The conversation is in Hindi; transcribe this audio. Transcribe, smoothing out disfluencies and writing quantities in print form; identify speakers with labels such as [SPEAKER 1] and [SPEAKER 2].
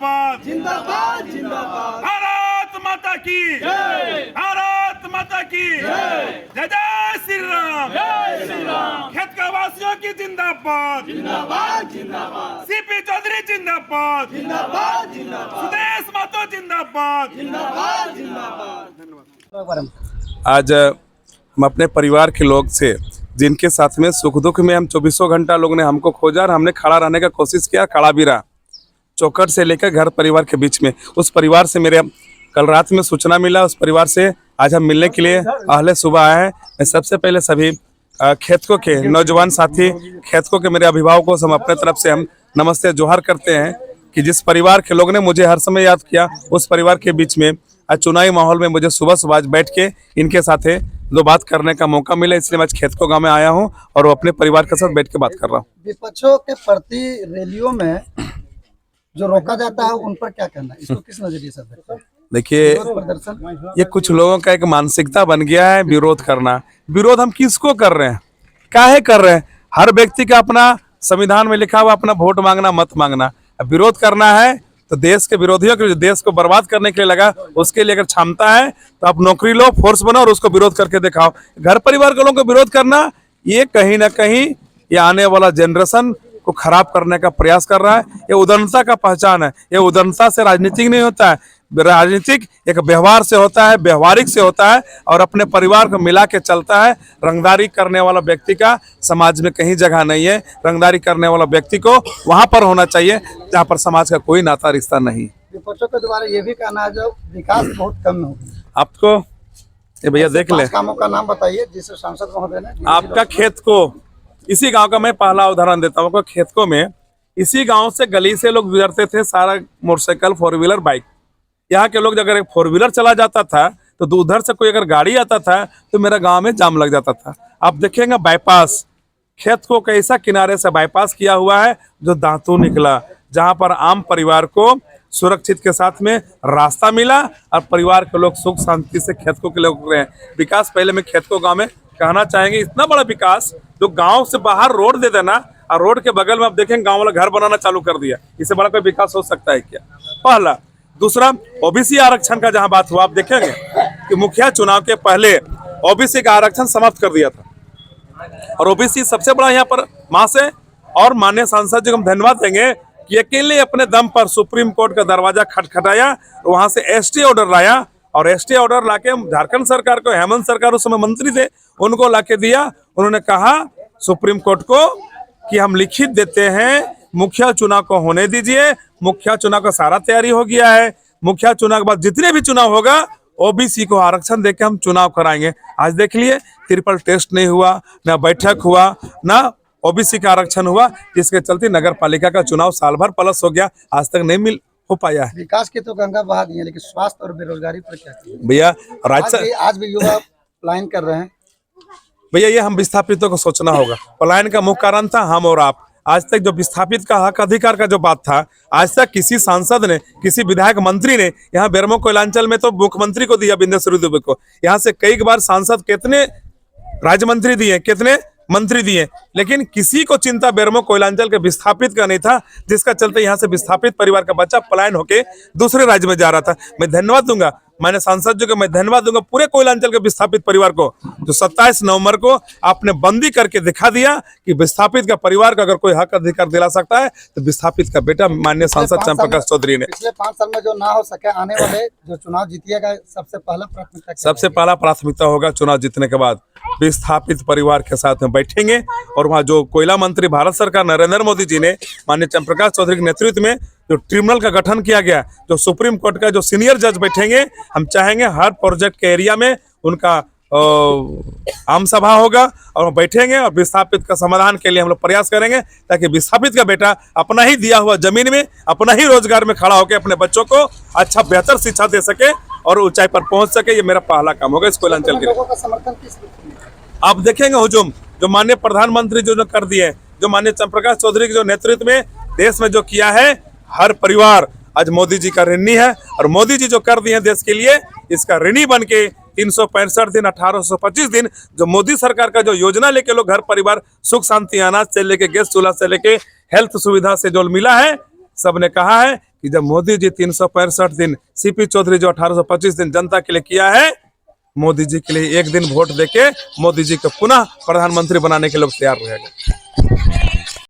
[SPEAKER 1] जिंदाबाद
[SPEAKER 2] जिंदाबाद जिंदाबाद।
[SPEAKER 1] भारत माता की
[SPEAKER 2] जय।
[SPEAKER 1] भारत माता की
[SPEAKER 2] जय।
[SPEAKER 1] जय जय श्री राम।
[SPEAKER 2] जय श्री राम।
[SPEAKER 1] खेत का वासियों की जिंदाबाद
[SPEAKER 2] जिंदाबाद जिंदाबाद।
[SPEAKER 1] सीपी चौधरी जिंदाबाद
[SPEAKER 2] जिंदाबाद जिंदाबाद।
[SPEAKER 1] सुदेश महतो जिंदाबाद
[SPEAKER 2] जिंदाबाद जिंदाबाद।
[SPEAKER 3] आज हम अपने परिवार के लोग से जिनके साथ में सुख दुख में हम 24 घंटा लोग ने हमको खोजा और हमने खड़ा रहने का कोशिश किया, खड़ा भी रहा चौखट से लेकर घर परिवार के बीच में। उस परिवार से मेरे कल रात में सूचना मिला, उस परिवार से आज हम मिलने के लिए अहले सुबह आए हैं। मैं सबसे पहले सभी खेतकों के नौजवान साथी खेतकों के मेरे अभिभावकों से हम अपने तरफ से हम नमस्ते जोहार करते हैं कि जिस परिवार के लोग ने मुझे हर समय याद किया, उस परिवार के बीच में आज चुनावी माहौल में मुझे सुबह सुबह आज बैठ के इनके साथ दो बात करने का मौका मिला, इसलिए मैं आज खेतको गाँव में आया हूँ और अपने परिवार के साथ बैठ के बात कर रहा हूँ।
[SPEAKER 2] विपक्षों के प्रति रैलियों में जो रोका जाता है उन पर क्या करना है, इसको किस नजरिए से देखते हैं?
[SPEAKER 3] देखिए,
[SPEAKER 2] प्रदर्शन
[SPEAKER 3] ये कुछ लोगों का एक मानसिकता बन गया है विरोध करना। विरोध हम किसको कर रहे हैं, काहे कर रहे हैं? हर व्यक्ति का अपना संविधान में लिखा हुआ अपना वोट मांगना मत मांगना। अब विरोध करना है तो देश के विरोधियों के जो देश को बर्बाद करने के लिए लगा, उसके लिए अगर क्षमता है तो आप नौकरी लो, फोर्स बनाओ और उसको विरोध करके दिखाओ। घर परिवार के लोगों को विरोध करना ये कहीं ना कहीं ये आने वाला जनरेशन को खराब करने का प्रयास कर रहा है। ये उदारता का पहचान है। ये उदारता से राजनीतिक नहीं होता है, राजनीतिक एक व्यवहार से होता है, व्यवहारिक से होता है और अपने परिवार को मिला के चलता है। रंगदारी करने वाला व्यक्ति का समाज में कहीं जगह नहीं है। रंगदारी करने वाला व्यक्ति को वहां पर होना चाहिए जहां पर समाज का कोई नाता रिश्ता नहीं।
[SPEAKER 2] विपक्षों के द्वारा ये भी कहना है जो विकास बहुत कम हो गया।
[SPEAKER 3] आपको ये भैया देख ले,
[SPEAKER 2] कामों का नाम बताइए जिससे सांसद महोदय ने
[SPEAKER 3] आपका खेत को इसी गांव का मैं पहला उदाहरण देता हूँ। खेत को में इसी गांव से गली से लोग गुजरते थे, सारा मोटरसाइकिल फोर व्हीलर बाइक। यहाँ के लोग अगर एक फोर व्हीलर चला जाता था तो उधर से कोई अगर गाड़ी आता था तो मेरा गांव में जाम लग जाता था। आप देखेंगे बाईपास खेत को कैसा किनारे से बाईपास किया हुआ है जो दांतू निकला, जहां पर आम परिवार को सुरक्षित के साथ में रास्ता मिला और परिवार के लोग सुख शांति से खेतों के लोग रहे। विकास पहले में खेतको गाँव में कहना चाहेंगे, इतना बड़ा विकास जो गाँव से बाहर रोड दे देना और रोड के बगल में आप देखेंगे गाँव वाला घर बनाना चालू कर दिया। इससे बड़ा कोई विकास हो सकता है क्या? पहला। दूसरा, ओबीसी आरक्षण का जहां बात हुआ, आप देखेंगे कि मुखिया चुनाव के पहले ओबीसी का आरक्षण समाप्त कर दिया था और ओबीसी सबसे बड़ा यहाँ पर मां से और माननीय सांसद जी को हम धन्यवाद देंगे कि अकेले अपने दम पर सुप्रीम कोर्ट का दरवाजा खटखटाया, वहां से एसटी ऑर्डर लाया और एसटी ऑर्डर लाके झारखंड सरकार को, हेमंत सरकार उस समय मंत्री थे, उनको लाके दिया। उन्होंने कहा सुप्रीम कोर्ट को कि हम लिखित देते हैं, मुखिया चुनाव को होने दीजिए। मुखिया चुनाव का सारा तैयारी हो गया है। मुखिया चुनाव के बाद जितने भी चुनाव होगा ओबीसी को आरक्षण देके हम चुनाव कराएंगे। आज देख लिए ट्रिपल टेस्ट नहीं हुआ, ना बैठक हुआ, ना ओबीसी का आरक्षण हुआ, जिसके चलते नगर पालिका का चुनाव साल भर प्लस हो गया, आज तक नहीं मिल हो पाया है।
[SPEAKER 2] विकास की तो गंगा बहा दी है, लेकिन स्वास्थ्य और बेरोजगारी पर क्या
[SPEAKER 3] भैया?
[SPEAKER 2] आज भी युवा पलायन कर रहे हैं
[SPEAKER 3] भैया। ये हम विस्थापितों को सोचना होगा। पलायन का मुख्य कारण था हम और आप। आज तक जो विस्थापित का हक अधिकार का जो बात था, आज तक किसी सांसद ने, किसी विधायक मंत्री ने, यहाँ बेरमो कोयलांचल में तो मुख्यमंत्री को दिया बिंदेश्वरी दुबे को, यहाँ से कई बार सांसद कितने राज्य मंत्री दिए, कितने मंत्री दिए, लेकिन किसी को चिंता बेरमो कोयलांचल के विस्थापित का नहीं था, जिसका चलते यहाँ से विस्थापित परिवार का बच्चा पलायन होके दूसरे राज्य में जा रहा था। मैं धन्यवाद दूंगा मैंने सांसद जी को, मैं धन्यवाद दूंगा पूरे कोयलांचल के विस्थापित परिवार को जो 27 नवंबर को आपने बंदी करके दिखा दिया कि विस्थापित का परिवार का अगर कोई हक अधिकार दिला सकता है तो विस्थापित का बेटा माननीय सांसद चंद्रप्रकाश चौधरी ने।
[SPEAKER 2] पिछले 5 साल में जो ना हो सके, आने वाले जो चुनाव जीतिएगा
[SPEAKER 3] सबसे पहला प्राथमिकता होगा चुनाव जीतने के बाद विस्थापित परिवार के साथ में बैठेंगे और वहाँ जो कोयला मंत्री भारत सरकार नरेंद्र मोदी जी ने माननीय चंद्रप्रकाश चौधरी के नेतृत्व में जो ट्रिब्यूनल का गठन किया गया, जो सुप्रीम कोर्ट का जो सीनियर जज बैठेंगे, हम चाहेंगे हर प्रोजेक्ट के एरिया में उनका आम सभा होगा और बैठेंगे और विस्थापित का समाधान के लिए हम लोग प्रयास करेंगे ताकि विस्थापित का बेटा अपना ही दिया हुआ जमीन में, अपना ही रोजगार में खड़ा होकर अपने बच्चों को अच्छा बेहतर शिक्षा दे सके और ऊंचाई पर पहुंच सके। ये मेरा पहला काम होगा इस कोयलांचल के लिए। आप देखेंगे हुजूम जो माननीय प्रधानमंत्री जो कर दिए, जो माननीय चंद्रप्रकाश चौधरी के जो नेतृत्व में देश में जो किया है, हर परिवार आज मोदी जी का ऋणी है और मोदी जी जो कर दिए देश के लिए, इसका ऋणी बन के 365 दिन 1825 दिन जो मोदी सरकार का जो योजना लेके लोग घर परिवार सुख शांति, अनाज से लेके गैस चूल्हा से लेके हेल्थ सुविधा से जो मिला है, सबने कहा है कि जब मोदी जी 365 दिन, सीपी चौधरी जो 1825 दिन जनता के लिए किया है, मोदी जी के लिए एक दिन वोट देके मोदी जी को पुनः प्रधानमंत्री बनाने के लोग तैयार रहेगा।